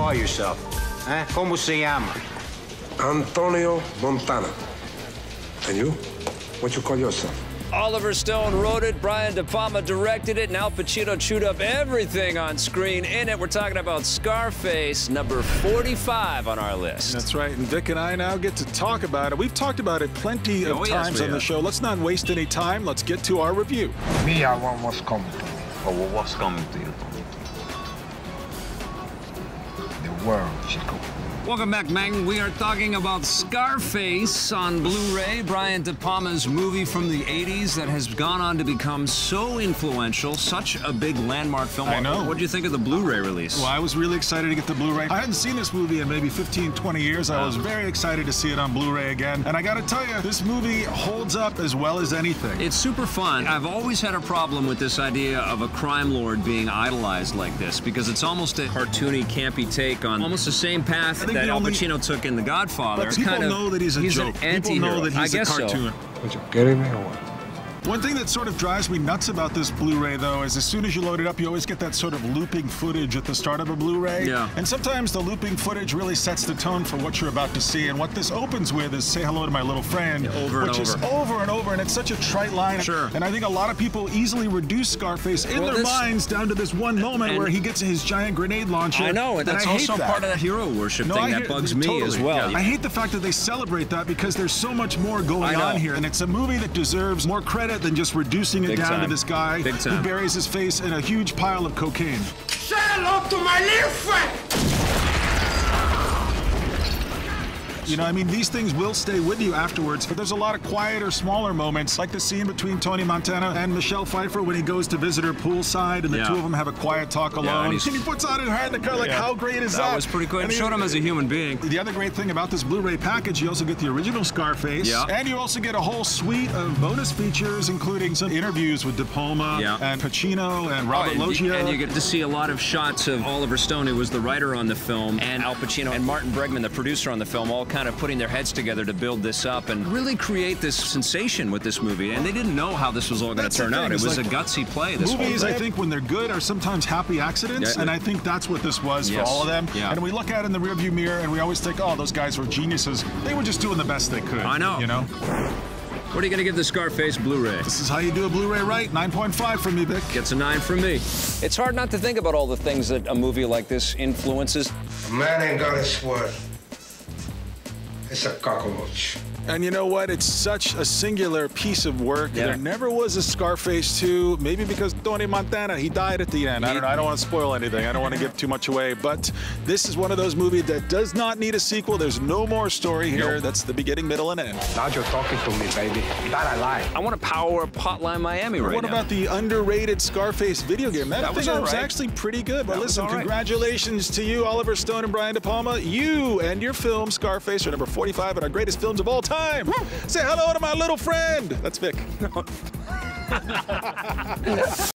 call yourself? Eh? ¿Cómo se llama? Antonio Montana. And you? What you call yourself? Oliver Stone wrote it, Brian De Palma directed it, and Al Pacino chewed up everything on screen in it. We're talking about Scarface, number 45 on our list. That's right, and Vic and I now get to talk about it. We've talked about it plenty of times on the show. Let's not waste any time. Let's get to our review. Me, I want what's coming to me. Oh, what's coming to you? The world, Chico. Welcome back, Mang. We are talking about Scarface on Blu-ray, Brian De Palma's movie from the 80s that has gone on to become so influential, such a big landmark film. I know. What did you think of the Blu-ray release? Well, I was really excited to get the Blu-ray. I hadn't seen this movie in maybe 15, 20 years. I was very excited to see it on Blu-ray again. And I gotta tell you, this movie holds up as well as anything. It's super fun. I've always had a problem with this idea of a crime lord being idolized like this, because it's almost a cartoony, campy take on almost the same path that Al Pacino took in The Godfather. But people know that he's a joke. People know that he's a cartoon. What, you kidding me or what? One thing that sort of drives me nuts about this Blu-ray, though, is as soon as you load it up, you always get that sort of looping footage at the start of a Blu-ray. Yeah. And sometimes the looping footage really sets the tone for what you're about to see. And what this opens with is "Say hello to my little friend," which is over and over, and it's such a trite line. Sure. And I think a lot of people easily reduce Scarface in their minds down to this one moment where he gets his giant grenade launcher. I know, and that's also part of that hero worship thing that bugs me as well. Yeah. I hate the fact that they celebrate that, because there's so much more going on here, and it's a movie that deserves more credit than just reducing it down to this guy who buries his face in a huge pile of cocaine. Say hello to my little friend! You know, I mean, these things will stay with you afterwards, but there's a lot of quieter, smaller moments, like the scene between Tony Montana and Michelle Pfeiffer when he goes to visit her poolside, and the two of them have a quiet talk alone. And he puts on his hand in the car, like, how great is that? That was pretty cool. And showed him as a human being. The other great thing about this Blu-ray package, you also get the original Scarface, and you also get a whole suite of bonus features, including some interviews with De Palma and Pacino and Robert Loggia. And you get to see a lot of shots of Oliver Stone, who was the writer on the film, and Al Pacino and Martin Bregman, the producer on the film, all kind of putting their heads together to build this up and really create this sensation with this movie. And they didn't know how this was all going to turn out. It was a gutsy play. Movies, I think, when they're good, are sometimes happy accidents, and I think that's what this was for all of them. And we look at it in the rearview mirror, and we always think, oh, those guys were geniuses. They were just doing the best they could. I know. You know? What are you going to give the Scarface Blu-ray? This is how you do a Blu-ray right. 9.5 from me, Vic. Gets a 9 from me. It's hard not to think about all the things that a movie like this influences. A man ain't got his word. It's a cockroach. And you know what? It's such a singular piece of work. There never was a Scarface 2, maybe because Tony Montana, he died at the end. I don't know. I don't want to spoil anything. I don't want to give too much away. But this is one of those movies that does not need a sequel. There's no more story here. That's the beginning, middle, and end. Now you're talking to me, baby. That I like. I want to power up Hotline Miami right now. What about the underrated Scarface video game? That was actually pretty good. But listen, congratulations to you, Oliver Stone and Brian De Palma. You and your film, Scarface, are number 45 in our greatest films of all time. Say hello to my little friend. That's Vic.